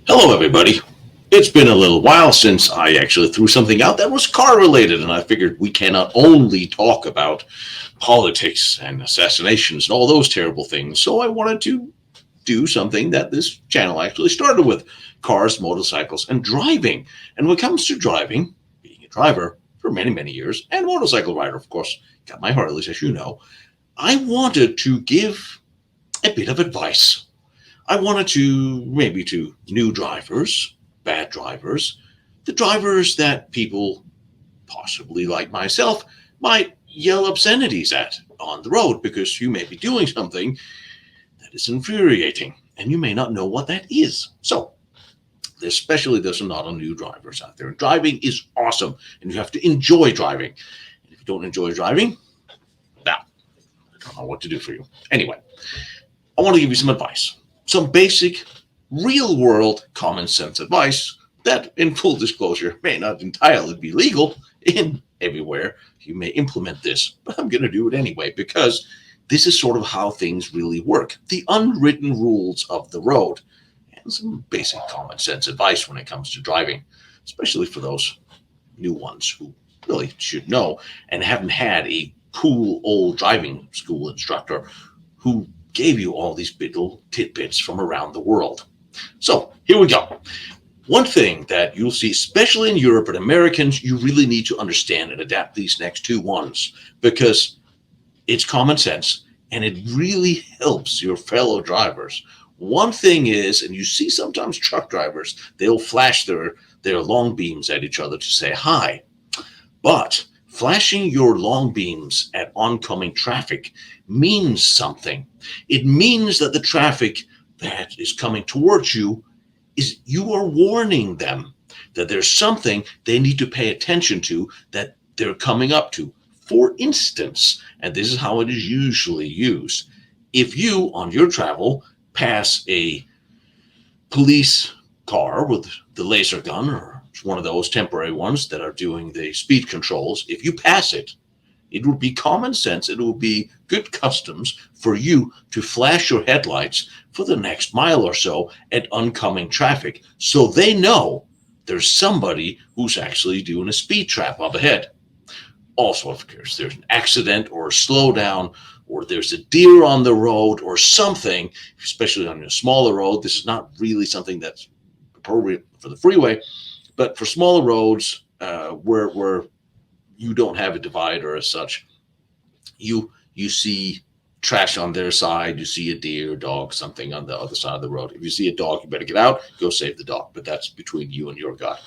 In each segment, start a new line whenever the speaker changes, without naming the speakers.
Hello, everybody. It's been a little while since I actually threw something out that was car related, and I figured we cannot only talk about politics and assassinations and all those terrible things. So I wanted to do something that this channel actually started with: cars, motorcycles, and driving. And when it comes to driving, being a driver for many, many years, and motorcycle rider, of course, got my Harleys, as you know, I wanted to give a bit of advice. I wanted to maybe to new drivers, bad drivers, the drivers that people, possibly like myself, might yell obscenities at on the road because you may be doing something that is infuriating and you may not know what that is. So, especially there's a lot of new drivers out there. Driving is awesome and you have to enjoy driving. And if you don't enjoy driving, now I don't know what to do for you. Anyway, I want to give you some advice, some basic, real world, common sense advice that, in full disclosure, may not entirely be legal in everywhere. You may implement this, but I'm going to do it anyway because this is sort of how things really work: the unwritten rules of the road, and some basic common sense advice when it comes to driving, especially for those new ones who really should know and haven't had a cool old driving school instructor who gave you all these little tidbits from around the world. So here we go. One thing that you'll see, especially in Europe and Americans, you really need to understand and adapt these next two ones because it's common sense and it really helps your fellow drivers. One thing is, and you see sometimes truck drivers, they'll flash their long beams at each other to say hi. But flashing your long beams at oncoming traffic means something. It means that the traffic that is coming towards you is you are warning them that there's something they need to pay attention to that they're coming up to. For instance, and this is how it is usually used, if you on your travel pass a police car with the laser gun or one of those temporary ones that are doing the speed controls, if you pass it, it would be common sense, it would be good customs for you to flash your headlights for the next mile or so at oncoming traffic so they know there's somebody who's actually doing a speed trap up ahead. Also, of course, there's an accident or a slowdown or there's a deer on the road or something, especially on a smaller road. This is not really something that's appropriate for the freeway, but for smaller roads where you don't have a divider as such, you see trash on their side, you see a deer, dog, something on the other side of the road. If you see a dog, you better get out, go save the dog. But that's between you and your God.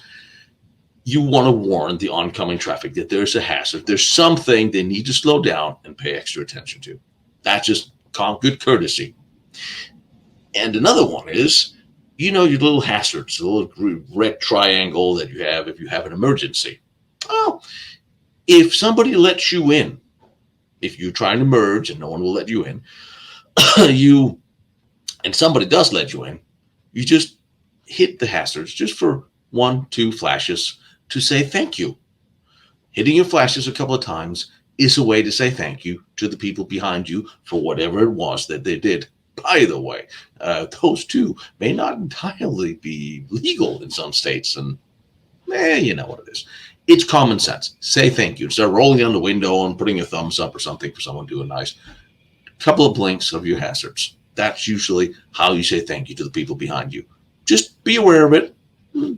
You want to warn the oncoming traffic that there's a hazard. There's something they need to slow down and pay extra attention to. That's just good courtesy. And another one is, your little hazards, the little red triangle that you have if you have an emergency. Well, if somebody lets you in, if you're trying to merge and no one will let you in, you and somebody does let you in, you just hit the hazards just for 1, 2 flashes to say thank you. Hitting your flashes a couple of times is a way to say thank you to the people behind you for whatever it was that they did. By the way, those two may not entirely be legal in some states, and you know what it is. It's common sense. Say thank you. Instead of rolling down the window and putting a thumbs up or something for someone doing nice, a couple of blinks of your hazards. That's usually how you say thank you to the people behind you. Just be aware of it,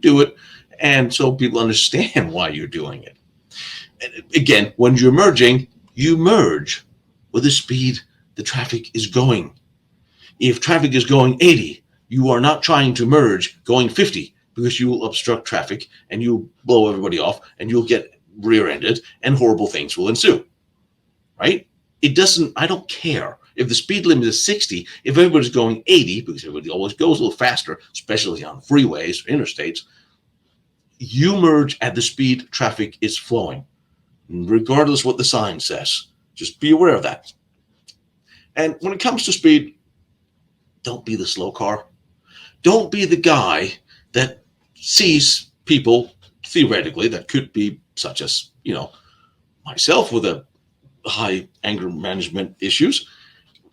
do it, and so people understand why you're doing it. And again, when you're merging, you merge with the speed the traffic is going. If traffic is going 80, you are not trying to merge going 50 because you will obstruct traffic and you'll blow everybody off and you'll get rear-ended and horrible things will ensue. Right? I don't care if the speed limit is 60, if everybody's going 80, because everybody always goes a little faster, especially on freeways or interstates, you merge at the speed traffic is flowing, regardless what the sign says. Just be aware of that. And when it comes to speed, don't be the slow car. Don't be the guy that sees people, theoretically, that could be such as, myself with a high anger management issues,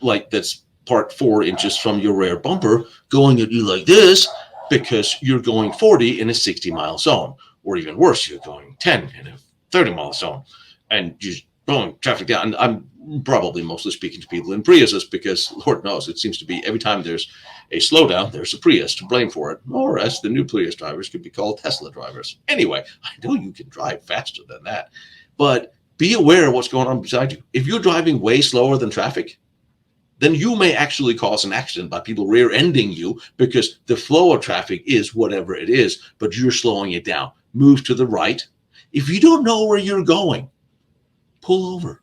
like that's part 4 inches from your rear bumper, going at you like this, because you're going 40 in a 60-mile zone, or even worse, you're going 10 in a 30-mile zone, and you're slowing traffic down. And I'm probably mostly speaking to people in Priuses because Lord knows it seems to be every time there's a slowdown, there's a Prius to blame for it, or as the new Prius drivers could be called, Tesla drivers. Anyway, I know you can drive faster than that, but be aware of what's going on beside you. If you're driving way slower than traffic, then you may actually cause an accident by people rear-ending you because the flow of traffic is whatever it is, but you're slowing it down. Move to the right. If you don't know where you're going, pull over.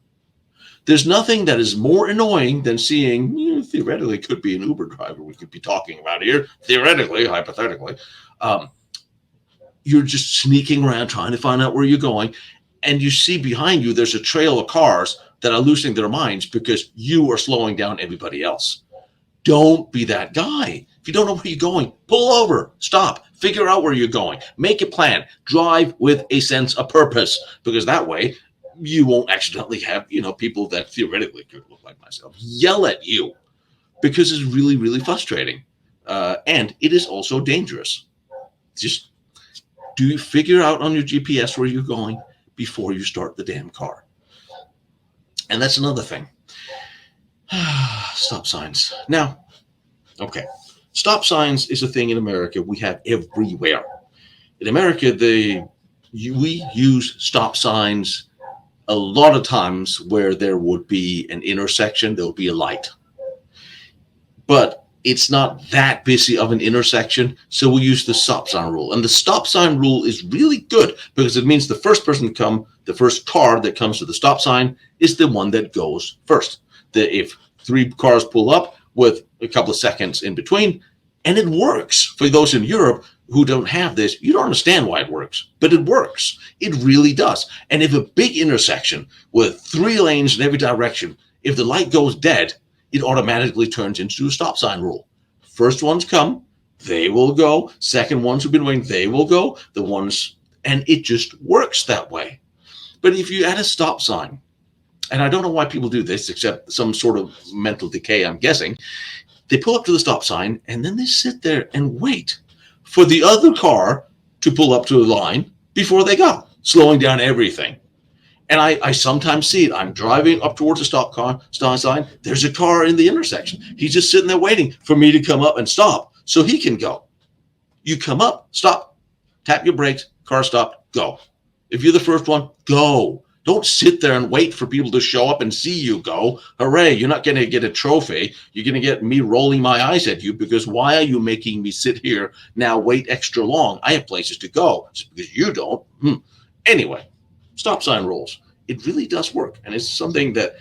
There's nothing that is more annoying than seeing, theoretically, could be an Uber driver we could be talking about here, theoretically, hypothetically. You're just sneaking around trying to find out where you're going, and you see behind you there's a trail of cars that are losing their minds because you are slowing down everybody else. Don't be that guy. If you don't know where you're going, pull over, stop, figure out where you're going, make a plan, drive with a sense of purpose, because that way you won't accidentally have, people that theoretically could look like myself yell at you, because it's really, really frustrating. And it is also dangerous. Just figure out on your GPS where you're going before you start the damn car. And that's another thing. Stop signs. Now, okay, stop signs is a thing in America we have everywhere. In America, we use stop signs a lot of times where there would be an intersection, there would be a light. But it's not that busy of an intersection, so we use the stop sign rule. And the stop sign rule is really good because it means the first person to come, the first car that comes to the stop sign is the one that goes first. If 3 cars pull up with a couple of seconds in between, and it works. For those in Europe who don't have this, you don't understand why it works, but it works. It really does. And if a big intersection with 3 lanes in every direction, if the light goes dead, it automatically turns into a stop sign rule. First ones come, they will go. Second ones who've been waiting, they will go. And it just works that way. But if you add a stop sign, and I don't know why people do this except some sort of mental decay, I'm guessing, they pull up to the stop sign and then they sit there and wait for the other car to pull up to the line before they go, slowing down everything. And I sometimes see it. I'm driving up towards the stop sign. There's a car in the intersection. He's just sitting there waiting for me to come up and stop so he can go. You come up, stop, tap your brakes, car stopped, go. If you're the first one, go. Don't sit there and wait for people to show up and see you go. Hooray, you're not going to get a trophy. You're going to get me rolling my eyes at you because why are you making me sit here now, wait extra long? I have places to go just because you don't. Anyway, stop sign rules. It really does work. And it's something that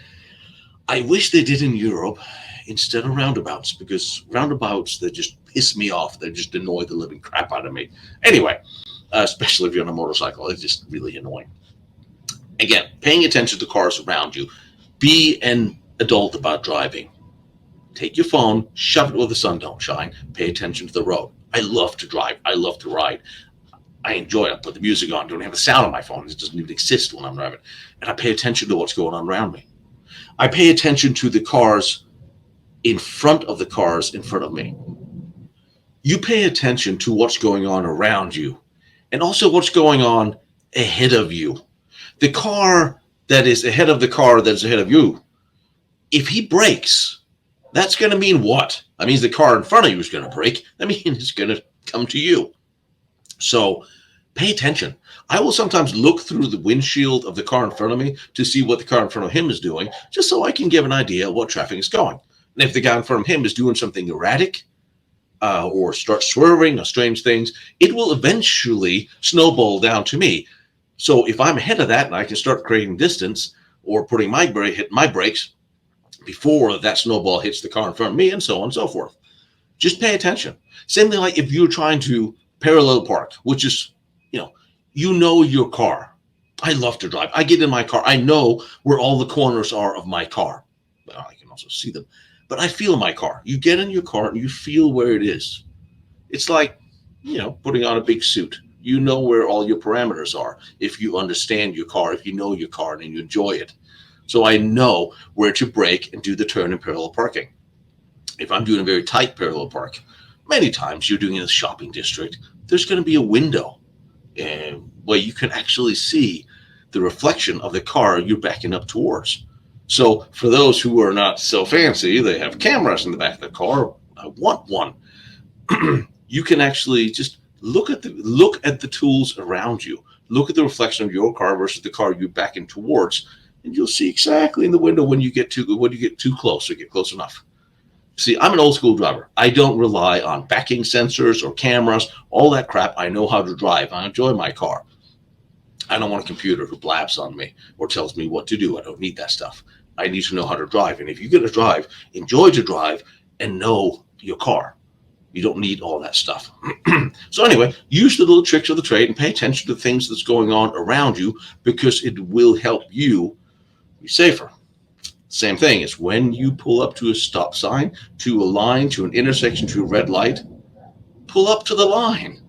I wish they did in Europe instead of roundabouts, because roundabouts, they just piss me off. They just annoy the living crap out of me. Anyway, especially if you're on a motorcycle, it's just really annoying. Again, paying attention to cars around you. Be an adult about driving. Take your phone, shove it where the sun don't shine. Pay attention to the road. I love to drive. I love to ride. I enjoy it. I put the music on. Don't have the sound on my phone. It doesn't even exist when I'm driving. And I pay attention to what's going on around me. I pay attention to the cars in front of the cars in front of me. You pay attention to what's going on around you and also what's going on ahead of you. The car that is ahead of the car that's ahead of you, if he brakes, that's going to mean what? That means the car in front of you is going to brake. That means it's going to come to you. So pay attention. I will sometimes look through the windshield of the car in front of me to see what the car in front of him is doing, just so I can give an idea of what traffic is going. And if the guy in front of him is doing something erratic or starts swerving or strange things, it will eventually snowball down to me. So if I'm ahead of that and I can start creating distance or hitting my brakes before that snowball hits the car in front of me, and so on and so forth. Just pay attention. Same thing like if you're trying to parallel park, which is, you know your car. I love to drive. I get in my car. I know where all the corners are of my car. Well, I can also see them. But I feel my car. You get in your car and you feel where it is. It's like, putting on a big suit. You know where all your parameters are if you understand your car, if you know your car and you enjoy it. So I know where to brake and do the turn in parallel parking. If I'm doing a very tight parallel park, Many times you're doing in a shopping district, there's going to be a window where you can actually see the reflection of the car you're backing up towards. So for those who are not so fancy, they have cameras in the back of the car. I want one. You can actually just look at the tools around you. Look at the reflection of your car versus the car you're backing towards, and you'll see exactly in the window when you get too close or get close enough. See, I'm an old school driver. I don't rely on backing sensors or cameras, all that crap. I know how to drive. I enjoy my car. I don't want a computer who blabs on me or tells me what to do. I don't need that stuff. I need to know how to drive. And if you're going to drive, enjoy to drive and know your car. You don't need all that stuff. So anyway, use the little tricks of the trade and pay attention to things that's going on around you, because it will help you be safer. Same thing is when you pull up to a stop sign, to a line, to an intersection, to a red light, pull up to the line.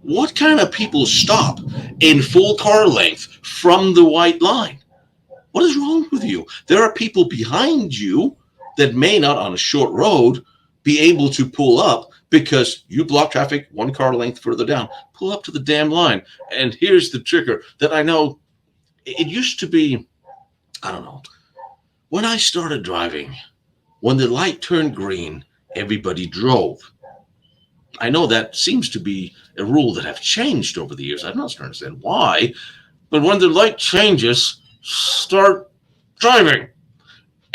What kind of people stop in full car length from the white line? What is wrong with you? There are people behind you that may not, on a short road, be able to pull up because you block traffic one car length further down. Pull up to the damn line. And here's the trigger that I know it used to be, I don't know, when I started driving, when the light turned green, everybody drove. I know that seems to be a rule that have changed over the years. I'm not sure to understand why, but when the light changes, start driving.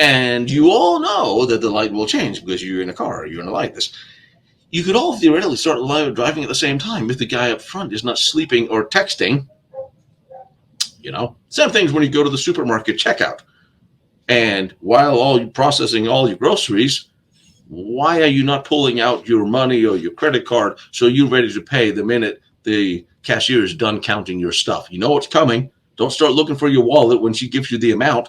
And you all know that the light will change because you're in a car, you're in a light. You could all theoretically start driving at the same time if the guy up front is not sleeping or texting. Same things when you go to the supermarket checkout. And while you're processing all your groceries, why are you not pulling out your money or your credit card so you're ready to pay the minute the cashier is done counting your stuff? You know what's coming. Don't start looking for your wallet when she gives you the amount.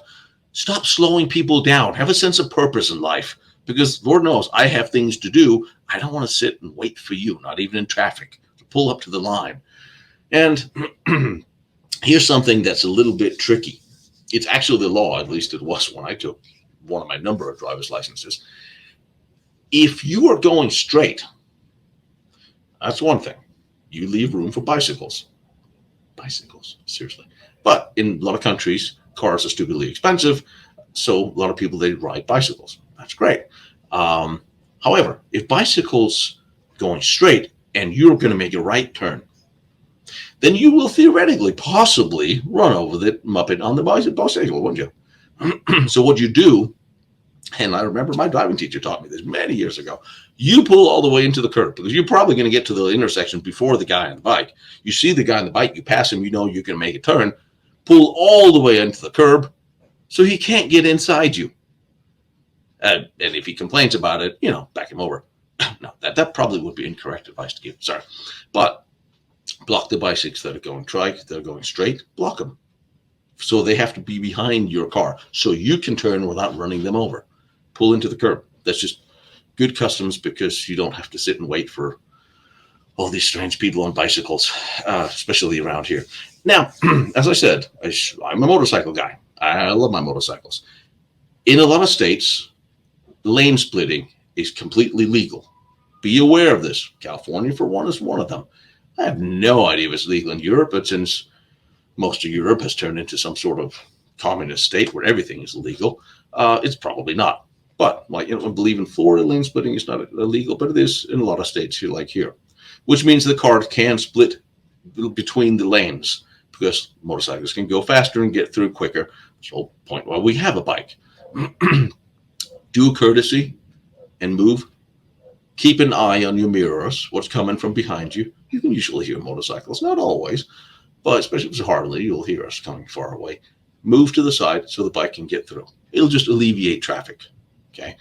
Stop slowing people down. Have a sense of purpose in life, because Lord knows I have things to do. I don't want to sit and wait for you, not even in traffic, to pull up to the line. And here's something that's a little bit tricky. It's actually the law, at least it was when I took one of my number of driver's licenses. If you are going straight, that's one thing. You leave room for bicycles. Bicycles, seriously. But in a lot of countries, cars are stupidly expensive, so a lot of people, they ride bicycles. That's great. However, if bicycles going straight and you're going to make a right turn, then you will theoretically possibly run over the Muppet on the bicycle, wouldn't you? So what you do, and I remember my driving teacher taught me this many years ago, you pull all the way into the curb, because you're probably going to get to the intersection before the guy on the bike. You see the guy on the bike, you pass him, you know you can make a turn, pull all the way into the curb so he can't get inside you. And if he complains about it, back him over. No, that probably would be incorrect advice to give. Sorry. But block the bicycles that are going trike, that are going straight, block them. So they have to be behind your car so you can turn without running them over. Pull into the curb. That's just good customs, because you don't have to sit and wait for all these strange people on bicycles, especially around here. Now, as I said, I'm a motorcycle guy. I love my motorcycles. In a lot of states, lane splitting is completely legal. Be aware of this. California, for one, is one of them. I have no idea if it's legal in Europe, but since most of Europe has turned into some sort of communist state where everything is illegal, it's probably not. But I believe in Florida, lane splitting is not illegal, but it is in a lot of states here, like here, which means the car can split between the lanes, because motorcycles can go faster and get through quicker. That's the whole point why we have a bike. Do a courtesy and move. Keep an eye on your mirrors, what's coming from behind you. You can usually hear motorcycles, not always, but especially if it's Harley, you'll hear us coming far away. Move to the side so the bike can get through. It'll just alleviate traffic, okay?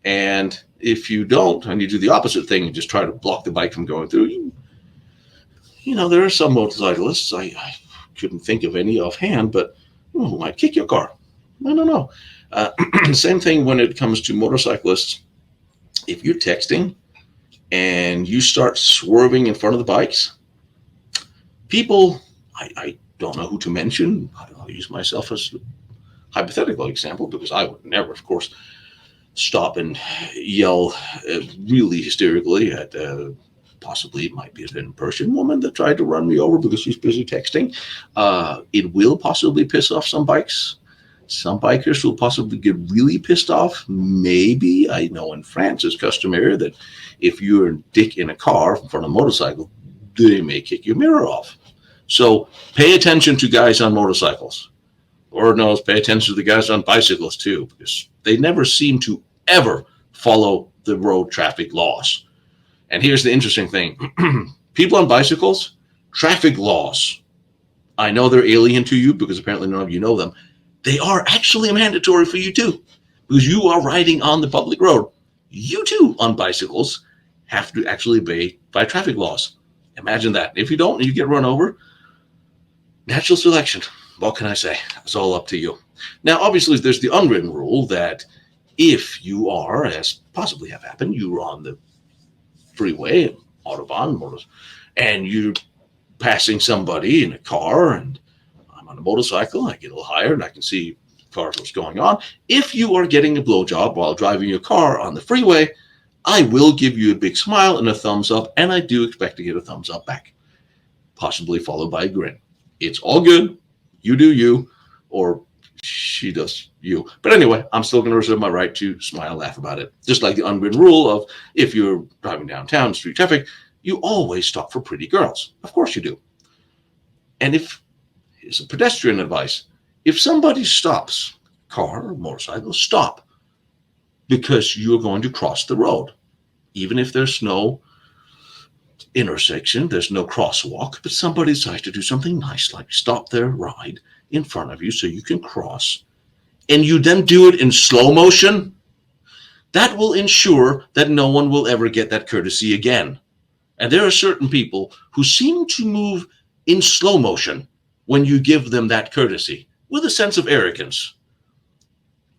And if you don't, and you do the opposite thing and just try to block the bike from going through, there are some motorcyclists, I couldn't think of any offhand, but who might kick your car. I don't know. Same thing when it comes to motorcyclists. If you're texting and you start swerving in front of the bikes, people, I don't know who to mention. I'll use myself as a hypothetical example, because I would never, of course. stop and yell really hysterically at possibly it might be an Persian woman that tried to run me over because she's busy texting. It will possibly piss off some bikes. Some bikers will possibly get really pissed off. Maybe, I know in France it's customary that if you're a dick in a car in front of a motorcycle, they may kick your mirror off. So pay attention to guys on motorcycles. Lord knows, pay attention to the guys on bicycles too, because they never seem to ever follow the road traffic laws. And here's the interesting thing. People on bicycles, traffic laws, I know they're alien to you because apparently none of you know them. They are actually mandatory for you too, because you are riding on the public road. You too, on bicycles, have to actually obey by traffic laws. Imagine that. If you don't and you get run over, natural selection. What can I say? It's all up to you. Now, obviously, there's the unwritten rule that if you are, as possibly have happened, you're on the freeway, Autobahn, and you're passing somebody in a car, and I'm on a motorcycle, I get a little higher, and I can see cars, what's going on. If you are getting a blowjob while driving your car on the freeway, I will give you a big smile and a thumbs up, and I do expect to get a thumbs up back, possibly followed by a grin. It's all good. You do you, or she does you. But anyway, I'm still going to reserve my right to smile, laugh about it. Just like the unwritten rule of if you're driving downtown, street traffic, you always stop for pretty girls. Of course you do. And if, here's a pedestrian advice, if somebody stops, car or motorcycle, stop, because you're going to cross the road. Even if there's no intersection, there's no crosswalk, but somebody decides to do something nice, like stop their ride in front of you so you can cross, and you then do it in slow motion, that will ensure that no one will ever get that courtesy again. And there are certain people who seem to move in slow motion when you give them that courtesy with a sense of arrogance.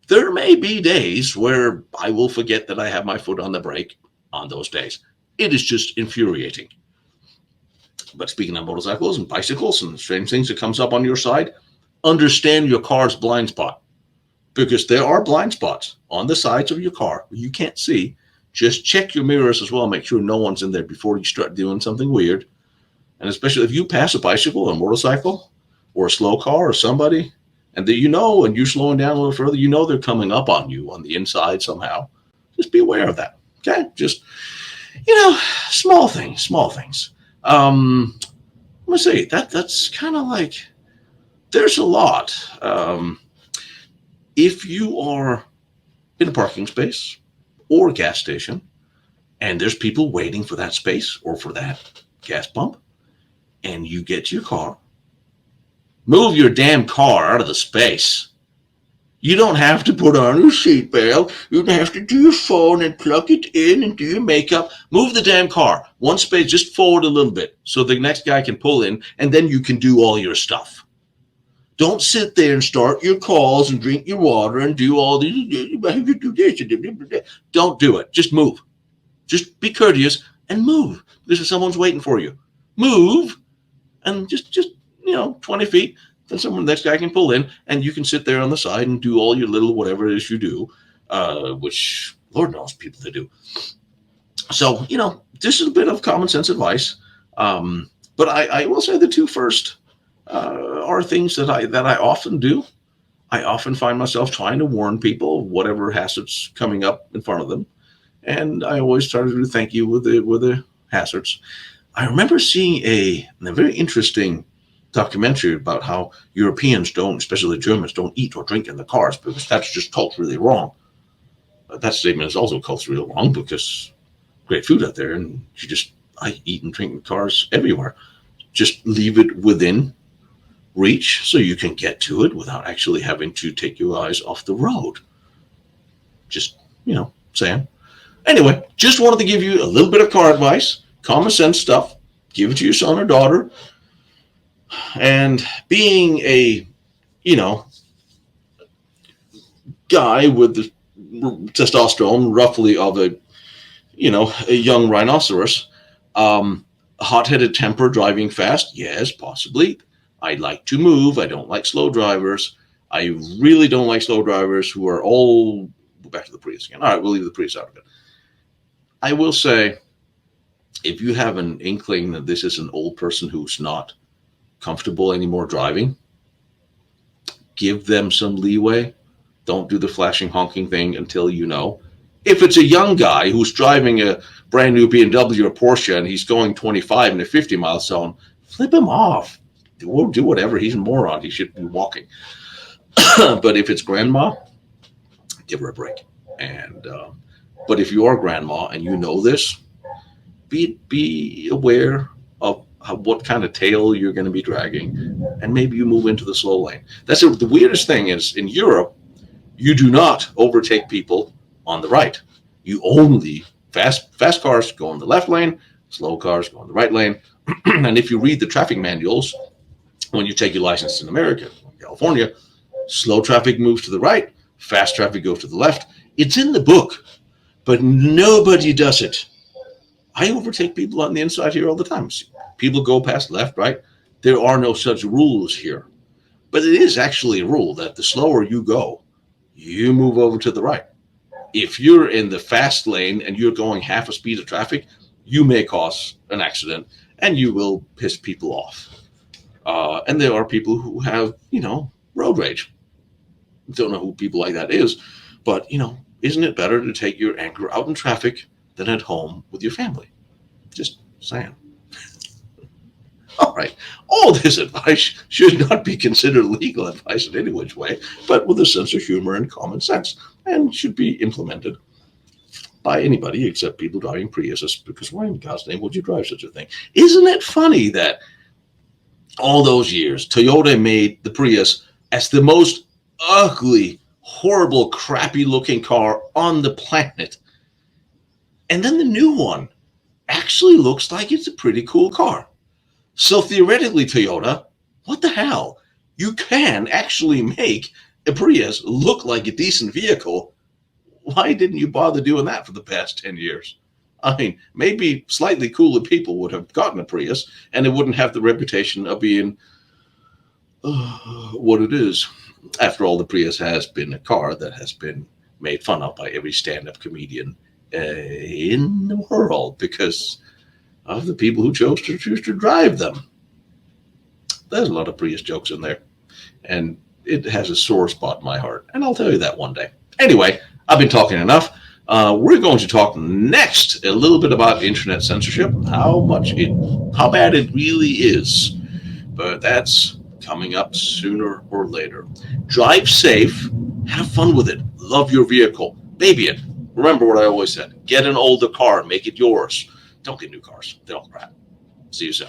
There may be days where I will forget that I have my foot on the brake on those days. It is just infuriating. But speaking of motorcycles and bicycles and strange things that comes up on your side, understand your car's blind spot, because there are blind spots on the sides of your car you can't see. Just check your mirrors as well. Make sure no one's in there before you start doing something weird. And especially if you pass a bicycle or a motorcycle or a slow car or somebody, and that you know, and you're slowing down a little further, you know they're coming up on you on the inside somehow. Just be aware of that. Okay? Just, small things. I'm gonna say that's kind of like, there's a lot. If you are in a parking space or a gas station, and there's people waiting for that space or for that gas pump, and you get to your car, move your damn car out of the space. You don't have to put on your seatbelt. You don't have to do your phone and plug it in and do your makeup. Move the damn car. One space, just forward a little bit so the next guy can pull in, and then you can do all your stuff. Don't sit there and start your calls and drink your water and do all these. Don't do it. Just move. Just be courteous and move. Because if someone's waiting for you, move, and just 20 feet. Then the next guy can pull in, and you can sit there on the side and do all your little whatever it is you do, which Lord knows people to do. So, this is a bit of common sense advice. But I will say the two first are things that I often do. I often find myself trying to warn people of whatever hazards coming up in front of them, and I always try to do thank you with the hazards. I remember seeing a very interesting documentary about how Europeans don't, especially the Germans, don't eat or drink in the cars because that's just culturally wrong. That statement is also culturally wrong because great food out there, and I eat and drink in cars everywhere. Just leave it within reach so you can get to it without actually having to take your eyes off the road. Just, saying. Anyway, just wanted to give you a little bit of car advice, common sense stuff. Give it to your son or daughter. And being a, guy with the testosterone roughly of a young rhinoceros, hot-headed temper, driving fast, yes, possibly. I like to move. I don't like slow drivers. I really don't like slow drivers who are all back to the Prius again. All right, we'll leave the Prius out of it. I will say, if you have an inkling that this is an old person who's not comfortable anymore driving, give them some leeway. Don't do the flashing honking thing until you know. If it's a young guy who's driving a brand new BMW or Porsche and he's going 25 in a 50-mile zone, flip him off. Do whatever. He's a moron. He should be walking. But if it's grandma, give her a break. And but if you are grandma and you know this, be aware of what kind of tail you're going to be dragging, and maybe you move into the slow lane. The weirdest thing is in Europe, you do not overtake people on the right. You only fast cars go in the left lane, slow cars go in the right lane. And if you read the traffic manuals, when you take your license in America, California, slow traffic moves to the right, fast traffic goes to the left. It's in the book, but nobody does it. I overtake people on the inside here all the time. People go past left, right. There are no such rules here. But it is actually a rule that the slower you go, you move over to the right. If you're in the fast lane and you're going half a speed of traffic, you may cause an accident and you will piss people off. And there are people who have, road rage. Don't know who people like that is, but, isn't it better to take your anger out in traffic than at home with your family? Just saying. All right. All this advice should not be considered legal advice in any which way, but with a sense of humor and common sense, and should be implemented by anybody except people driving Priuses, because why in God's name would you drive such a thing? Isn't it funny that all those years, Toyota made the Prius as the most ugly, horrible, crappy-looking car on the planet, and then the new one actually looks like it's a pretty cool car. So theoretically, Toyota, what the hell? You can actually make a Prius look like a decent vehicle. Why didn't you bother doing that for the past 10 years? I mean, maybe slightly cooler people would have gotten a Prius, and it wouldn't have the reputation of being what it is. After all, the Prius has been a car that has been made fun of by every stand-up comedian in the world because of the people who choose to drive them. There's a lot of Prius jokes in there, and it has a sore spot in my heart, and I'll tell you that one day. Anyway, I've been talking enough. We're going to talk next a little bit about internet censorship, how bad it really is, but that's coming up sooner or later. Drive safe, have fun with it, love your vehicle, baby it. Remember what I always said, get an older car, make it yours. Don't get new cars. They're all crap. See you soon.